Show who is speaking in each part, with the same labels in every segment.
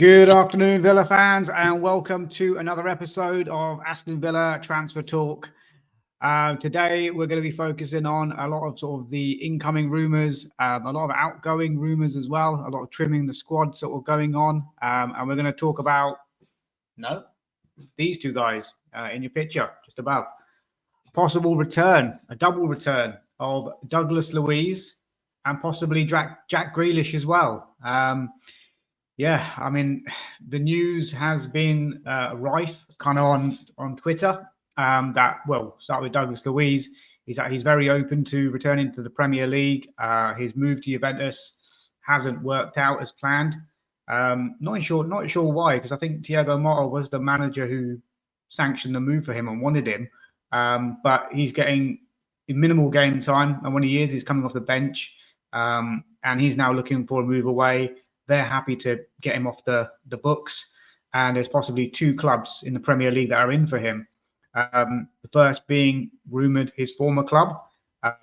Speaker 1: Good afternoon, Villa fans, and welcome to another episode of Aston Villa Transfer Talk. Today, we're going to be focusing on a lot of sort of the incoming rumours, a lot of outgoing rumours as well, a lot of trimming the squad sort of going on. And we're going to talk about, these two guys in your picture, just above. Possible return, a double return of Douglas Luiz and possibly Jack Grealish as well. Yeah, I mean, the news has been rife kind of on Twitter start with Douglas Luiz, is that he's very open to returning to the Premier League. His move to Juventus hasn't worked out as planned. Not sure why, because I think Thiago Motta was the manager who sanctioned the move for him and wanted him. But he's getting minimal game time, and when he is, he's coming off the bench, and he's now looking for a move away. They're happy to get him off the books, and there's possibly two clubs in the Premier League that are in for him. The first being rumoured his former club,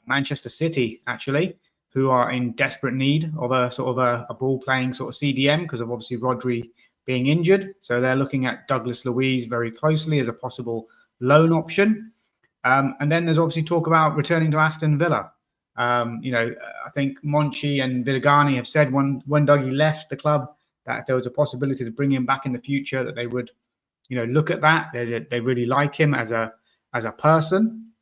Speaker 1: Manchester City, actually, who are in desperate need of a sort of a ball-playing sort of CDM because of obviously Rodri being injured. So they're looking at Douglas Luiz very closely as a possible loan option. And then there's obviously talk about returning to Aston Villa. I think Monchi and Philogene have said when Dougie left the club that there was a possibility to bring him back in the future, that they would, look at that. They really like him as a person,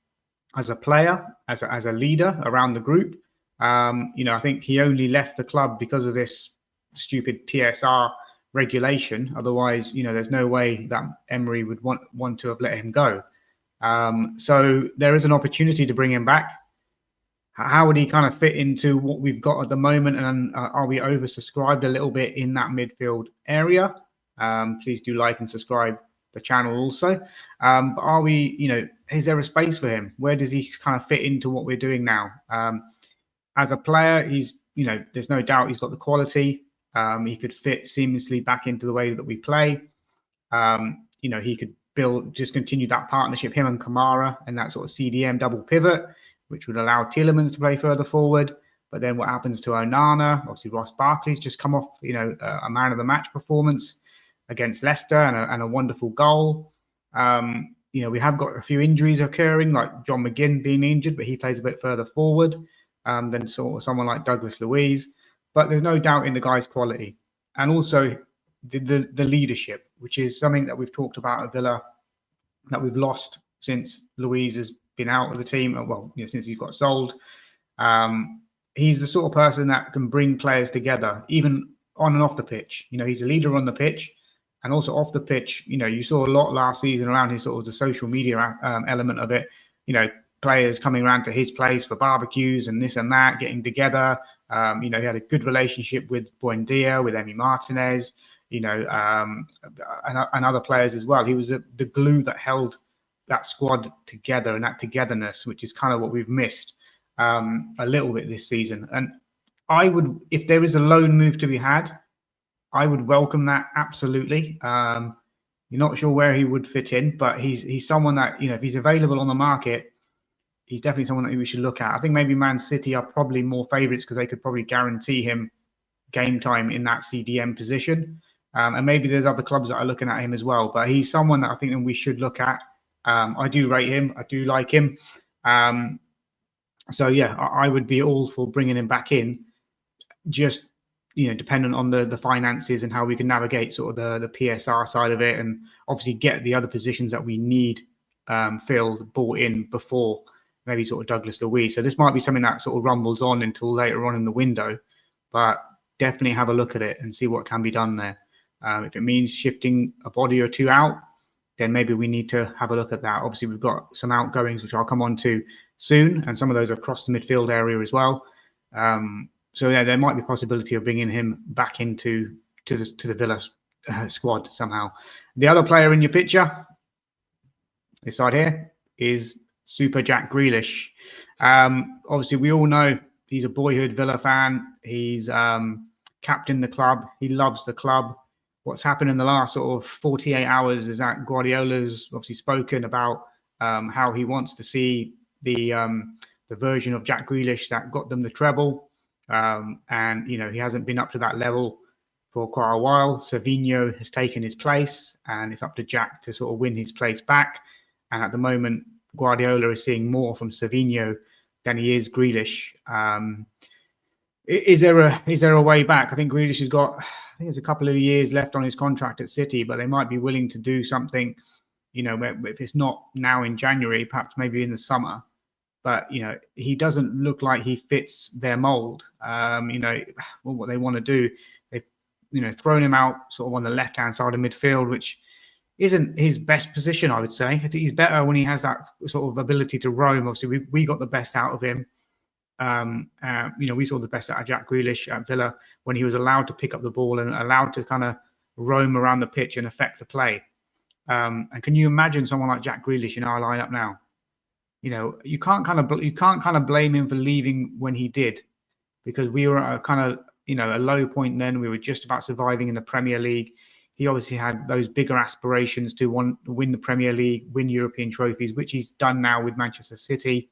Speaker 1: as a player, as a leader around the group. I think he only left the club because of this stupid TSR regulation. Otherwise, there's no way that Emery would want to have let him go. So there is an opportunity to bring him back. How would he kind of fit into what we've got at the moment? And are we oversubscribed a little bit in that midfield area? Please do like and subscribe the channel also. But are we, is there a space for him? Where does he kind of fit into what we're doing now? As a player, he's, there's no doubt he's got the quality. He could fit seamlessly back into the way that we play. He could just continue that partnership, him and Kamara, and that sort of CDM double pivot, which would allow Tielemans to play further forward. But then what happens to Onana? Obviously, Ross Barkley's just come off, a man of the match performance against Leicester and a wonderful goal. We have got a few injuries occurring, like John McGinn being injured, but he plays a bit further forward than sort of someone like Douglas Luiz. But there's no doubt in the guy's quality. And also the leadership, which is something that we've talked about at Villa that we've lost since Luiz has been out of the team. Well, since he's got sold. He's the sort of person that can bring players together, even on and off the pitch. He's a leader on the pitch and also off the pitch. You saw a lot last season around his sort of the social media element of it. Players coming around to his place for barbecues and this and that, getting together. He had a good relationship with Buendia, with Emi Martinez, and other players as well. He was the glue that held that squad together and that togetherness, which is kind of what we've missed a little bit this season. And I would, if there is a loan move to be had, I would welcome that absolutely. You're not sure where he would fit in, but he's someone that, if he's available on the market, he's definitely someone that we should look at. I think maybe Man City are probably more favourites because they could probably guarantee him game time in that CDM position. And maybe there's other clubs that are looking at him as well. But he's someone that I think that we should look at. I do rate him. I do like him. So, yeah, I would be all for bringing him back in, just, dependent on the finances and how we can navigate sort of the PSR side of it, and obviously get the other positions that we need filled, bought in before maybe sort of Douglas Luiz. So this might be something that sort of rumbles on until later on in the window, but definitely have a look at it and see what can be done there. If it means shifting a body or two out, then maybe we need to have a look at that. Obviously, we've got some outgoings, which I'll come on to soon, and some of those are across the midfield area as well. So, yeah, there might be a possibility of bringing him back into the Villa squad somehow. The other player in your picture, this side here, is Super Jack Grealish. Obviously, we all know he's a boyhood Villa fan. He's captained the club. He loves the club. What's happened in the last sort of 48 hours is that Guardiola's obviously spoken about how he wants to see the version of Jack Grealish that got them the treble. And, he hasn't been up to that level for quite a while. Savinho has taken his place, and it's up to Jack to sort of win his place back. And at the moment, Guardiola is seeing more from Savinho than he is Grealish. Is there a way back? I think Grealish has got, I think there's a couple of years left on his contract at City, but they might be willing to do something, if it's not now in January, perhaps maybe in the summer. But, he doesn't look like he fits their mold. What they want to do, they've thrown him out sort of on the left-hand side of midfield, which isn't his best position, I would say. I think he's better when he has that sort of ability to roam. Obviously, we got the best out of him. We saw the best out of Jack Grealish at Villa when he was allowed to pick up the ball and allowed to kind of roam around the pitch and affect the play. And can you imagine someone like Jack Grealish in our lineup now? You can't kind of blame him for leaving when he did, because we were at a kind of a low point then. We were just about surviving in the Premier League. He obviously had those bigger aspirations to win the Premier League, win European trophies, which he's done now with Manchester City.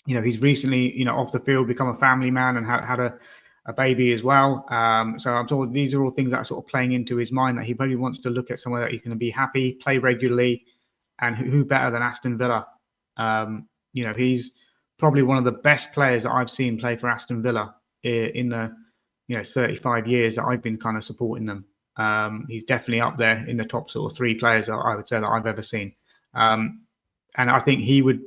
Speaker 1: He's recently, off the field, become a family man and had a baby as well. So I'm told these are all things that are sort of playing into his mind, that he probably wants to look at somewhere that he's going to be happy, play regularly, and who better than Aston Villa? He's probably one of the best players that I've seen play for Aston Villa in the 35 years that I've been kind of supporting them. He's definitely up there in the top sort of 3 players that I would say that I've ever seen. And I think he would,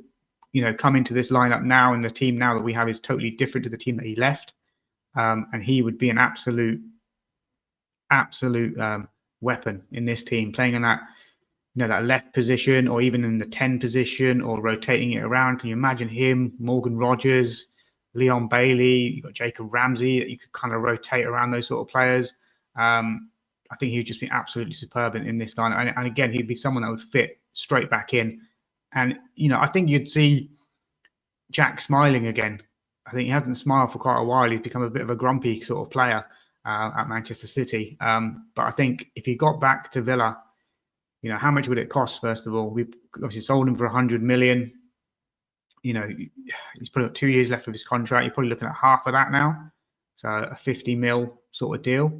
Speaker 1: come into this lineup now, and the team now that we have is totally different to the team that he left. And he would be an absolute weapon in this team, playing in that, that left position, or even in the 10 position, or rotating it around. Can you imagine him, Morgan Rogers, Leon Bailey? You've got Jacob Ramsey that you could kind of rotate around those sort of players. I think he would just be absolutely superb in this line. And again, he'd be someone that would fit straight back in. And, I think you'd see Jack smiling again. I think he hasn't smiled for quite a while. He's become a bit of a grumpy sort of player at Manchester City. But I think if he got back to Villa, how much would it cost, first of all? We've obviously sold him for 100 million. He's probably got 2 years left of his contract. You're probably looking at half of that now. So a 50 mil sort of deal.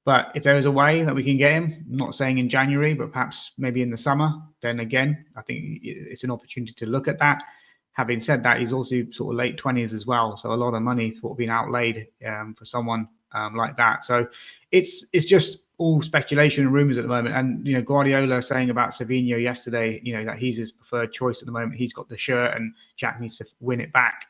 Speaker 1: But if there is a way that we can get him, I'm not saying in January, but perhaps maybe in the summer, then again, I think it's an opportunity to look at that. Having said that, he's also sort of late 20s as well. So a lot of money sort of being outlaid for someone like that. So it's just all speculation and rumours at the moment. And, Guardiola saying about Savinho yesterday, that he's his preferred choice at the moment. He's got the shirt and Jack needs to win it back.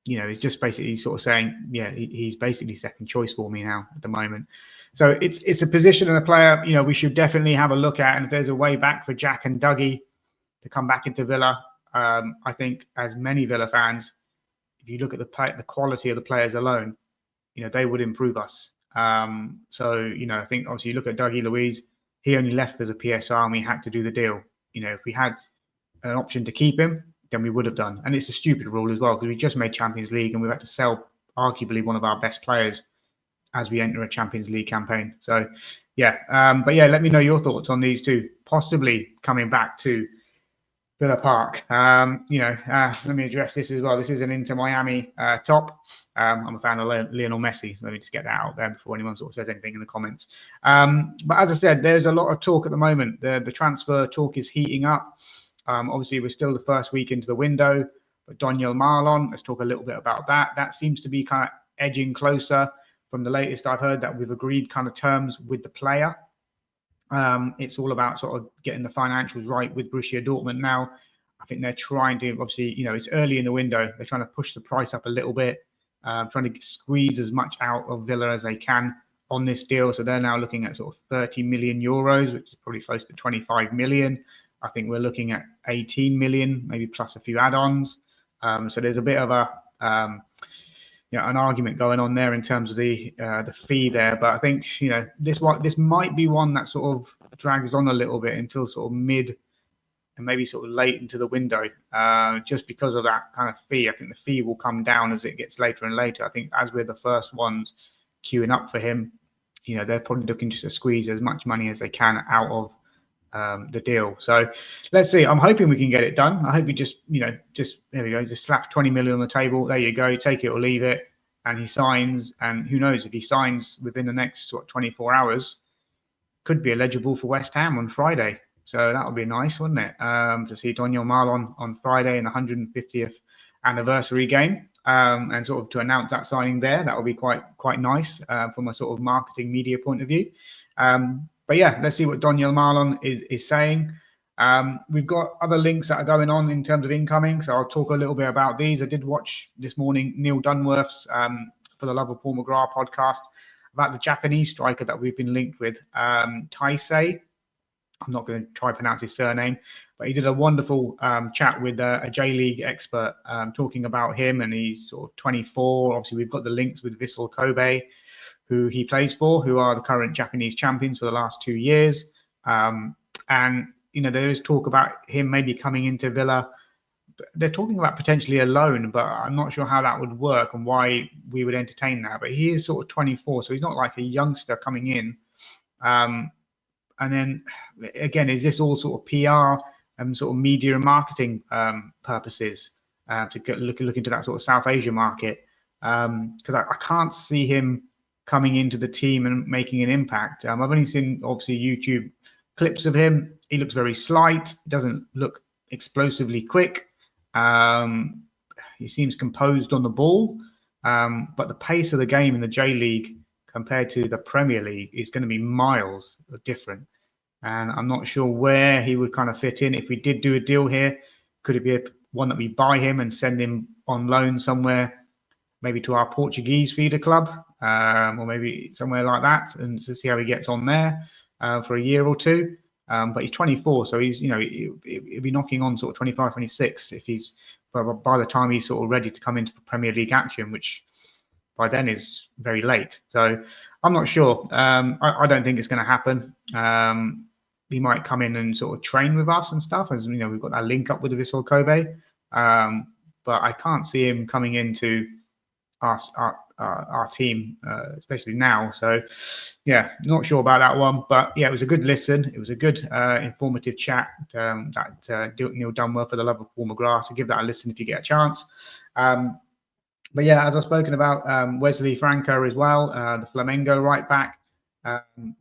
Speaker 1: He's just basically sort of saying, he's basically second choice for me now at the moment. So it's a position and a player, we should definitely have a look at. And if there's a way back for Jack and Dougie to come back into Villa, I think as many Villa fans, if you look at the quality of the players alone, they would improve us. I think obviously you look at Dougie Luiz, he only left as a PSR and we had to do the deal. If we had an option to keep him, then we would have done. And it's a stupid rule as well, because we just made Champions League and we've had to sell arguably one of our best players as we enter a Champions League campaign. So, let me know your thoughts on these two possibly coming back to Villa Park. Let me address this as well. This is an Inter Miami top. I'm a fan of Lionel Messi. So let me just get that out there before anyone sort of says anything in the comments. But as I said, there's a lot of talk at the moment. The transfer talk is heating up. Obviously, we're still the first week into the window, but Daniel Malen, let's talk a little bit about that. That seems to be kind of edging closer. From the latest I've heard, that we've agreed kind of terms with the player. It's all about sort of getting the financials right with Borussia Dortmund now. I think they're trying to, obviously, it's early in the window. They're trying to push the price up a little bit, trying to squeeze as much out of Villa as they can on this deal. So they're now looking at sort of 30 million euros, which is probably close to 25 million. I think we're looking at 18 million, maybe plus a few add-ons. So there's a bit of an argument going on there in terms of the fee there. But I think this might be one that sort of drags on a little bit until sort of mid and maybe sort of late into the window, just because of that kind of fee. I think the fee will come down as it gets later and later. I think as we're the first ones queuing up for him, they're probably looking just to squeeze as much money as they can out of the deal. So let's see. I'm hoping we can get it done. I hope we just there we go. Just slap 20 million on the table. There you go. Take it or leave it. and he signs, and who knows, if he signs within the next 24 hours, could be eligible for West Ham on Friday. So that would be nice, wouldn't it? To see Daniel Malen on Friday in the 150th anniversary game, and sort of to announce that signing there. That would be quite nice from a sort of marketing media point of view. But yeah, let's see what Daniel Malen is saying. We've got other links that are going on in terms of incoming, so I'll talk a little bit about these. I did watch this morning Neil Dunworth's For the Love of Paul McGrath podcast about the Japanese striker that we've been linked with, Taisei. I'm not going to try to pronounce his surname, but he did a wonderful chat with a J-League expert talking about him, and he's sort of 24. Obviously, we've got the links with Vissel Kobe, who he plays for, who are the current Japanese champions for the last 2 years. And, there is talk about him maybe coming into Villa. They're talking about potentially a loan, but I'm not sure how that would work and why we would entertain that. But he is sort of 24, so he's not like a youngster coming in. And then again, is this all sort of PR and sort of media and marketing purposes to look into that sort of South Asia market? Because I can't see him coming into the team and making an impact. I've only seen obviously YouTube clips of him. He looks very slight. Doesn't look explosively quick. He seems composed on the ball, but the pace of the game in the J-League compared to the Premier League is going to be miles different. And I'm not sure where he would kind of fit in. If we did do a deal here, could it be one that we buy him and send him on loan somewhere, maybe to our Portuguese feeder club, or maybe somewhere like that, and to see how he gets on there for a year or two. But he's 24, so he's, he'll be knocking on sort of 25, 26 if he's, by the time he's sort of ready to come into Premier League action, which by then is very late. So I'm not sure. I don't think it's going to happen. He might come in and sort of train with us and stuff, as we've got that link up with the Vissel Kobe. But I can't see him coming into our team, especially now. So yeah, not sure about that one. But yeah, it was a good listen. It was a good informative chat that Neil Dunworth For the Love of Paul McGrath. So give that a listen if you get a chance. But yeah, as I've spoken about, Wesley Franca as well, the Flamengo right back.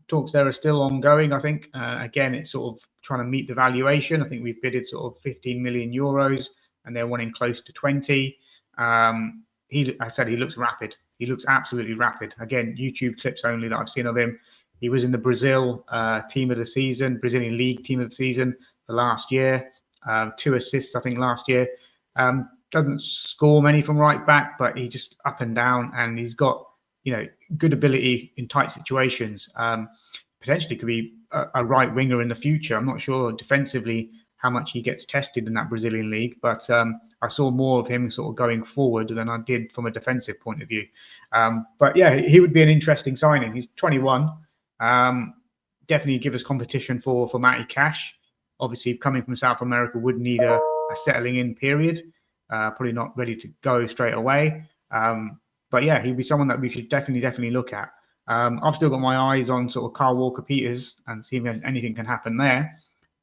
Speaker 1: Talks there are still ongoing, I think. Again, it's sort of trying to meet the valuation. I think we've bidded sort of 15 million euros and they're wanting close to 20. I said he looks rapid. He looks absolutely rapid. Again, YouTube clips only that I've seen of him. He was in the Brazil team of the season, Brazilian League team of the season for last year. 2 assists, I think, last year. Doesn't score many from right back, but he's just up and down, and he's got good ability in tight situations. Potentially could be a right winger in the future. I'm not sure defensively how much he gets tested in that Brazilian league, but I saw more of him sort of going forward than I did from a defensive point of view. But yeah, he would be an interesting signing. He's 21. Definitely give us competition for Matty Cash. Obviously, coming from South America would need a settling in period. Probably not ready to go straight away. But yeah, he'd be someone that we should definitely look at. I've still got my eyes on sort of Kyle Walker-Peters and see if anything can happen there.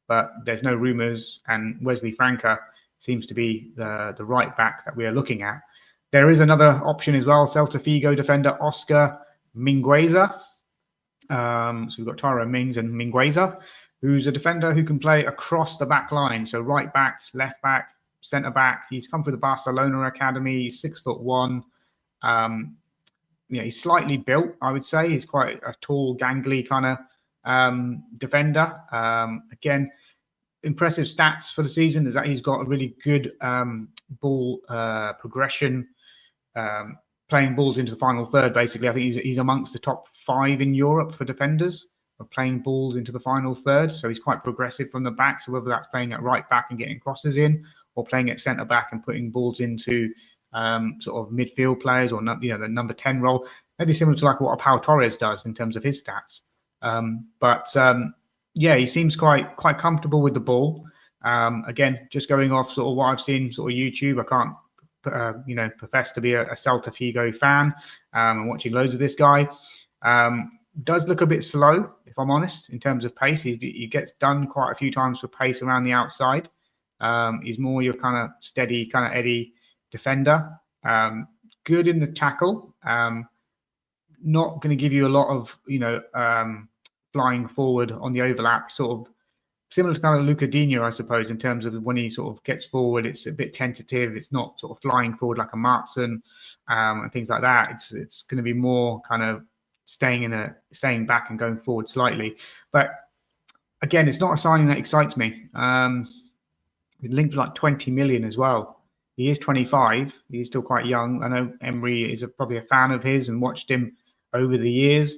Speaker 1: But there's no rumours, and Wesley Franca seems to be the right back that we are looking at. There is another option as well, Celta Figo defender Oscar Mingueza. So we've got Tyrone Mings and Mingueza, who's a defender who can play across the back line. So right back, left back, centre back. He's come through the Barcelona academy. He's 6'1". He's slightly built, I would say. He's quite a tall, gangly kind of defender. Again, impressive stats for the season is that he's got a really good ball progression, playing balls into the final third. Basically, I think he's amongst the top 5 in Europe for defenders of playing balls into the final third. So he's quite progressive from the back. So whether that's playing at right back and getting crosses in, or playing at centre back and putting balls into sort of midfield players, or the number 10 role, maybe similar to like what Pau Torres does in terms of his stats. Yeah, he seems quite comfortable with the ball. Again, just going off sort of what I've seen sort of YouTube, I can't profess to be a Celta Figo fan. I'm watching loads of this guy. Does look a bit slow, if I'm honest, in terms of pace. He gets done quite a few times for pace around the outside. He's more your kind of steady, kind of Eddie defender. good in the tackle. Not going to give you a lot of, flying forward on the overlap, sort of similar to kind of Lucadinho, I suppose, in terms of when he sort of gets forward, it's a bit tentative. It's not sort of flying forward like a Martson and things like that. It's going to be more kind of staying back and going forward slightly. But again, it's not a signing that excites me. He's linked like 20 million as well. He is 25. He's still quite young. I know Emery is probably a fan of his and watched him over the years,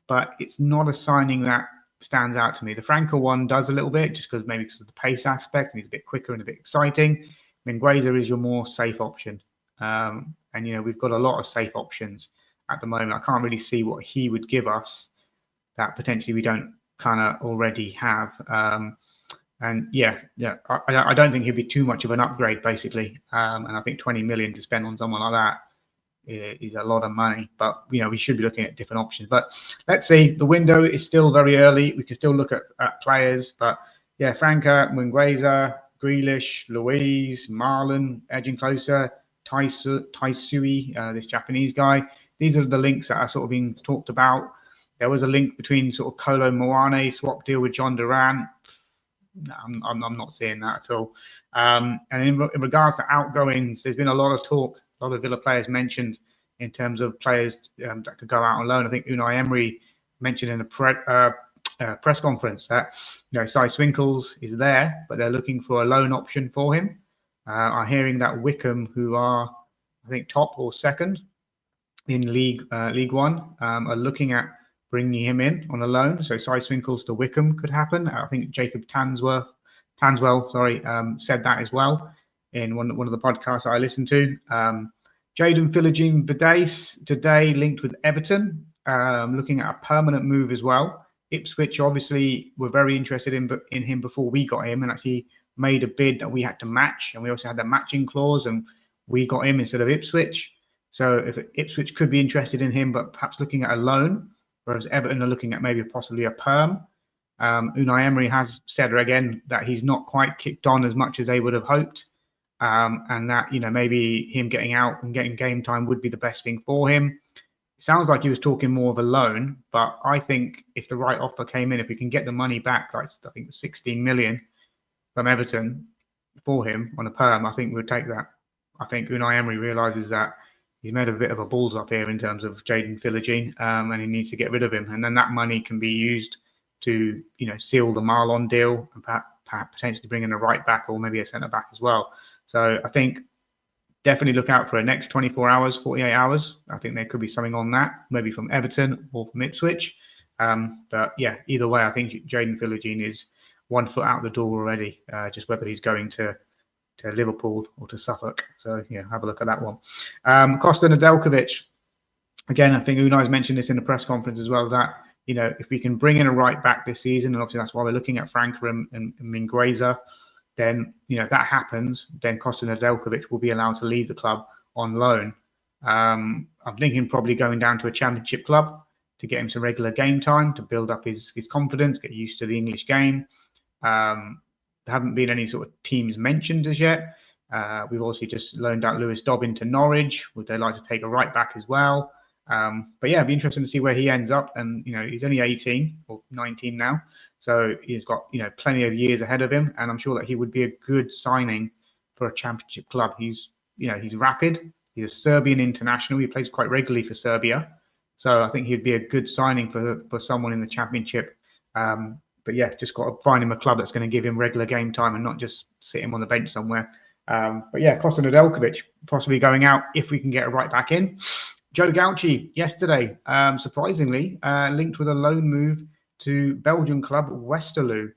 Speaker 1: but it's not a signing that stands out to me. The Franca one does a little bit, just because maybe because of the pace aspect, and he's a bit quicker and a bit exciting. Mingueza is your more safe option. And, we've got a lot of safe options at the moment. I can't really see what he would give us that potentially we don't kind of already have. I don't think he'd be too much of an upgrade, basically. And I think 20 million to spend on someone like that is a lot of money. But, we should be looking at different options. But let's see. The window is still very early. We can still look at players. But, yeah, Franca, Mingueza, Grealish, Luiz, Malen, edging closer, Taisui, this Japanese guy. These are the links that are sort of being talked about. There was a link between sort of Kolo Muane swap deal with John Duran. No, I'm not seeing that at all. And in regards to outgoings, there's been a lot of talk, a lot of Villa players mentioned in terms of players that could go out on loan. I think Unai Emery mentioned in a press conference that Swinkels is there, but they're looking for a loan option for him. I'm hearing that Wickham, who are I think top or second in League One, are looking at bringing him in on a loan. So Swinkels to Wickham could happen. I think Jacob Tanswell, said that as well in one of the podcasts I listened to. Jaden Philogene Badace today linked with Everton, looking at a permanent move as well. Ipswich obviously were very interested in him before we got him, and actually made a bid that we had to match, and we also had that matching clause, and we got him instead of Ipswich. So if Ipswich could be interested in him, but perhaps looking at a loan, whereas Everton are looking at maybe possibly a perm. Unai Emery has said again that he's not quite kicked on as much as they would have hoped, and that maybe him getting out and getting game time would be the best thing for him. It sounds like he was talking more of a loan, but I think if the right offer came in, if we can get the money back, like I think 16 million from Everton for him on a perm, I think we'd take that. I think Unai Emery realises that he's made a bit of a balls up here in terms of Jaden Philogene, and he needs to get rid of him. And then that money can be used to, seal the Marlon deal and perhaps potentially bring in a right back or maybe a centre back as well. So I think definitely look out for the next 24 hours, 48 hours. I think there could be something on that, maybe from Everton or from Ipswich. But yeah, either way, I think Jaden Philogene is 1 foot out the door already, just whether he's going to Liverpool or to Suffolk. So yeah, have a look at that one. Kosta Nedeljkovic. Again, I think Unai's mentioned this in the press conference as well, that, if we can bring in a right back this season, and obviously that's why we're looking at Franca and Mingueza, then, if that happens, then Kosta Nedeljkovic will be allowed to leave the club on loan. I'm thinking probably going down to a championship club to get him some regular game time, to build up his confidence, get used to the English game. There haven't been any sort of teams mentioned as yet. We've also just loaned out Lewis Dobbin to Norwich. Would they like to take a right back as well? But yeah, it'd be interesting to see where he ends up. And, he's only 18 or 19 now. So he's got, plenty of years ahead of him. And I'm sure that he would be a good signing for a championship club. He's rapid. He's a Serbian international. He plays quite regularly for Serbia. So I think he'd be a good signing for someone in the championship. But yeah, just got to find him a club that's going to give him regular game time and not just sit him on the bench somewhere. But yeah, Kosta Nedeljkovic possibly going out if we can get a right back in. Joe Gauci yesterday, surprisingly, linked with a loan move to Belgian club Westerlo,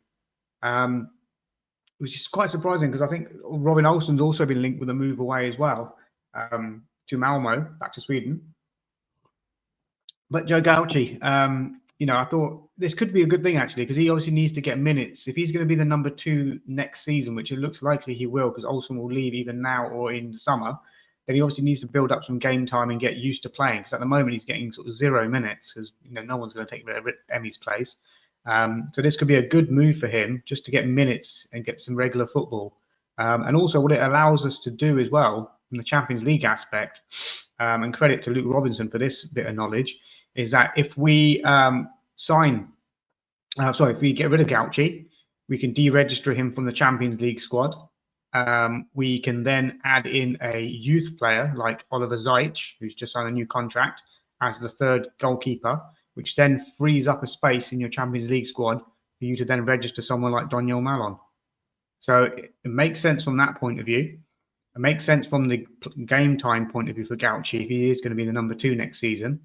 Speaker 1: which is quite surprising because I think Robin Olsen's also been linked with a move away as well, to Malmo, back to Sweden. But Joe Gauci, I thought this could be a good thing, actually, because he obviously needs to get minutes. If he's going to be the number 2 next season, which it looks likely he will, because Olsen will leave either now or in the summer, then he obviously needs to build up some game time and get used to playing. Because at the moment, he's getting sort of 0 minutes because no one's going to take Emmy's place. So this could be a good move for him just to get minutes and get some regular football. And also what it allows us to do as well, from the Champions League aspect, and credit to Luke Robinson for this bit of knowledge, is that if we if we get rid of Gauci, we can deregister him from the Champions League squad. We can then add in a youth player like Oliver Zajc, who's just signed a new contract, as the third goalkeeper, which then frees up a space in your Champions League squad for you to then register someone like Daniel Malen. So it makes sense from that point of view. It makes sense from the game time point of view for Gauci if he is going to be the number 2 next season.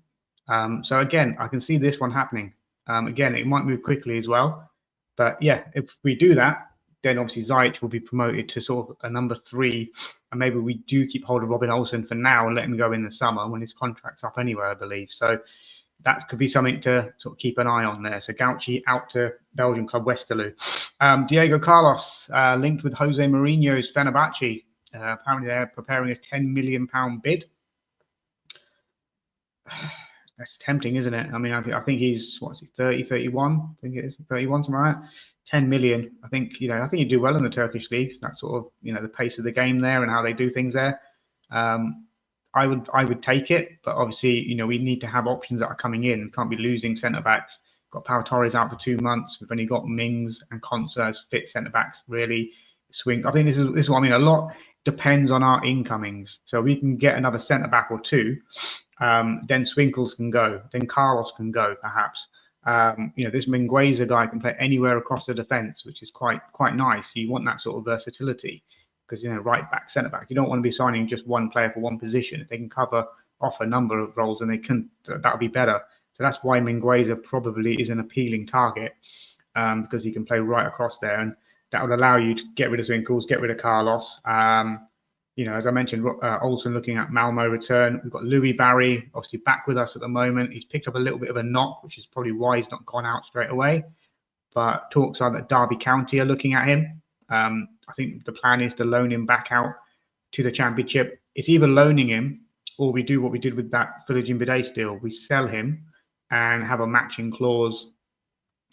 Speaker 1: So again, I can see this one happening. Again, it might move quickly as well. But yeah, if we do that, then obviously Zajc will be promoted to sort of a number 3. And maybe we do keep hold of Robin Olsen for now and let him go in the summer when his contract's up anyway, I believe. So that could be something to sort of keep an eye on there. So Gauci out to Belgian club Westerlo. Diego Carlos linked with Jose Mourinho's Fenerbahce. Apparently they're preparing a £10 million bid. That's tempting, isn't it? I mean, I think he's, 30, 31? I think it is 31, something like that. 10 million. I think, I think he'd do well in the Turkish league. That's sort of, the pace of the game there and how they do things there. I would take it, but obviously, we need to have options that are coming in. We can't be losing centre backs. Got Pau Torres out for 2 months. We've only got Mings and Kosta as fit centre backs, really. Swing. I think this is what I mean. A lot depends on our incomings. So we can get another centre back or 2. Then Swinkels can go. Then Carlos can go, perhaps. This Mingueza guy can play anywhere across the defence, which is quite nice. You want that sort of versatility because, right back, centre back. You don't want to be signing just one player for one position. If they can cover off a number of roles, and that would be better. So that's why Mingueza probably is an appealing target because he can play right across there, and that would allow you to get rid of Swinkels, get rid of Carlos. As I mentioned, Olsen looking at Malmo return. We've got Louie Barry, obviously back with us at the moment. He's picked up a little bit of a knock, which is probably why he's not gone out straight away. But talks are that Derby County are looking at him. I think the plan is to loan him back out to the Championship. It's either loaning him or we do what we did with that Philogene Bidet deal. We sell him and have a matching clause,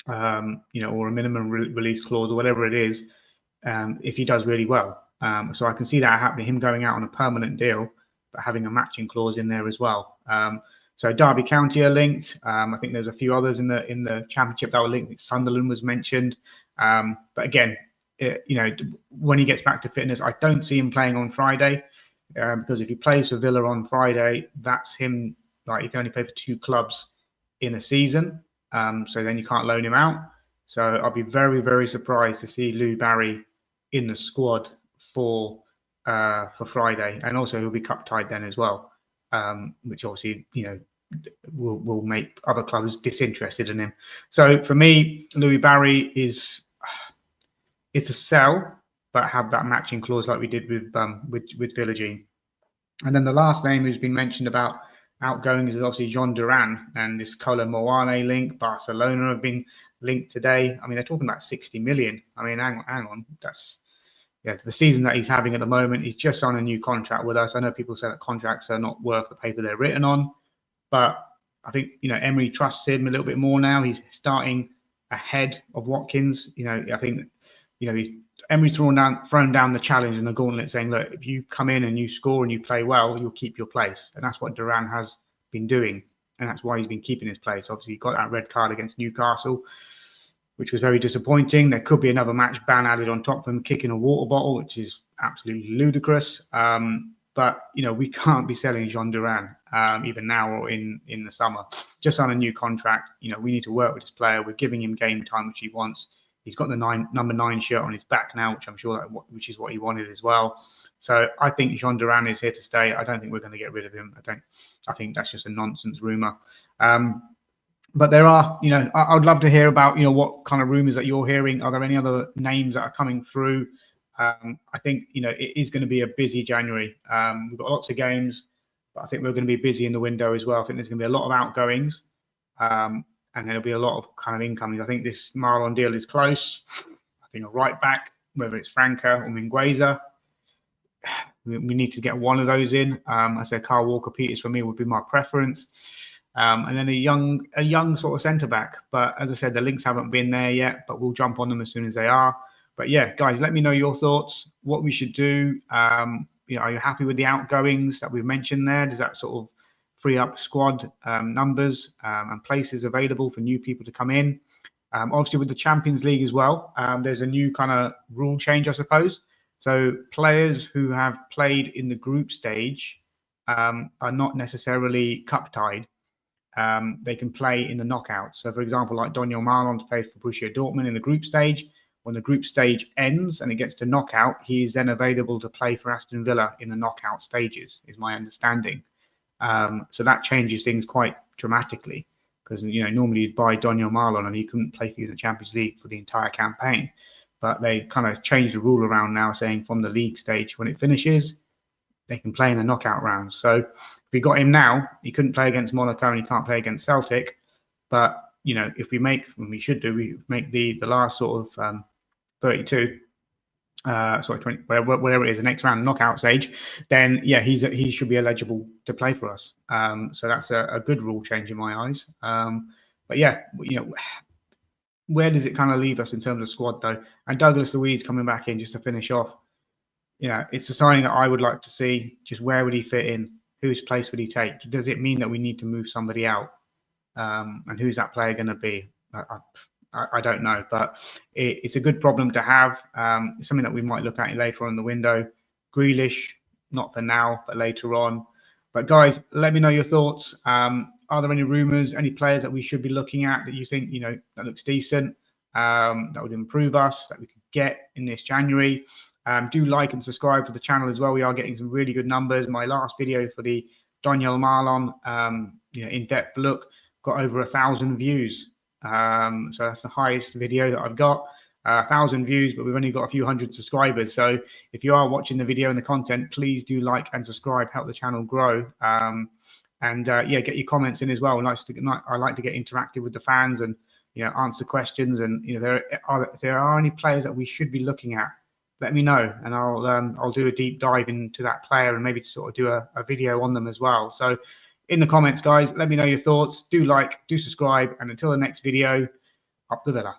Speaker 1: or a minimum release clause or whatever it is, if he does really well. So I can see that happening, him going out on a permanent deal, but having a matching clause in there as well. So Derby County are linked. I think there's a few others in the Championship that were linked. Sunderland was mentioned. But again, when he gets back to fitness, I don't see him playing on Friday because if he plays for Villa on Friday, that's him. Like he can only play for 2 clubs in a season. So then you can't loan him out. So I'll be very, very surprised to see Louie Barry in the squad for Friday, and also he'll be cup tied then as well, which obviously will make other clubs disinterested in him. So for me, Louie Barry it's a sell, but have that matching clause like we did with Philogene. And then the last name who's been mentioned about outgoing is obviously John Duran, and this Kolo Muani link. Barcelona have been linked today. I mean, they're talking about 60 million. I mean, hang on, that's. Yeah, the season that he's having at the moment, he's just on a new contract with us. I know people say that contracts are not worth the paper they're written on, but I think, Emery trusts him a little bit more now. He's starting ahead of Watkins. I think, Emery's thrown down the challenge and the gauntlet saying, look, if you come in and you score and you play well, you'll keep your place. And that's what Duran has been doing. And that's why he's been keeping his place. Obviously, he got that red card against Newcastle, which was very disappointing. There could be another match ban added on top of him kicking a water bottle, which is absolutely ludicrous. But, we can't be selling Jean Duran even now or in the summer. Just on a new contract, we need to work with this player. We're giving him game time, which he wants. He's got the number 9 shirt on his back now, which I'm sure which is what he wanted as well. So I think Jean Duran is here to stay. I don't think we're going to get rid of him. I think that's just a nonsense rumour. But there are, I'd love to hear about, what kind of rumours that you're hearing. Are there any other names that are coming through? I think, it is going to be a busy January. We've got lots of games, but I think we're going to be busy in the window as well. I think there's going to be a lot of outgoings and there'll be a lot of kind of incomings. I think this Marlon deal is close. I think a right back, whether it's Franca or Mingueza, we need to get one of those in. I said Carl Walker-Peters for me would be my preference. And then a young sort of centre back. But as I said, the links haven't been there yet, but we'll jump on them as soon as they are. But yeah, guys, let me know your thoughts, what we should do. are you happy with the outgoings that we've mentioned there? Does that sort of free up squad numbers and places available for new people to come in? Obviously, with the Champions League as well, there's a new kind of rule change, I suppose. So players who have played in the group stage are not necessarily cup tied. They can play in the knockout. So, for example, like Daniel Malen played for Borussia Dortmund in the group stage. When the group stage ends and it gets to knockout, he is then available to play for Aston Villa in the knockout stages, is my understanding. So that changes things quite dramatically because, normally you'd buy Daniel Malen and he couldn't play for you in the Champions League for the entire campaign. But they kind of changed the rule around now, saying from the league stage, when it finishes, they can play in the knockout rounds. So if we got him now, he couldn't play against Monaco and he can't play against Celtic. But, if we make, when we should do, we make the last sort of 32, 20, whatever it is, the next round knockout stage, then yeah, he should be eligible to play for us. So that's a good rule change in my eyes. But yeah, where does it kind of leave us in terms of squad though? And Douglas Luiz coming back in just to finish off. It's a signing that I would like to see. Just where would he fit in? Whose place would he take? Does it mean that we need to move somebody out? And who's that player going to be? I don't know, but it's a good problem to have. It's something that we might look at later on in the window. Grealish, not for now, but later on. But guys, let me know your thoughts. Are there any rumours, any players that we should be looking at that you think, that looks decent, that would improve us, that we could get in this January? Do like and subscribe to the channel as well. We are getting some really good numbers. My last video for the Daniel Malen in-depth look got over 1,000 views. So that's the highest video that I've got. 1,000 views, but we've only got a few hundred subscribers. So if you are watching the video and the content, please do like and subscribe, help the channel grow. Get your comments in as well. I like to get interactive with the fans and answer questions. And if there are any players that we should be looking at, let me know, and I'll do a deep dive into that player and maybe sort of do a video on them as well. So in the comments, guys, let me know your thoughts. Do like, do subscribe, and until the next video, up the Villa.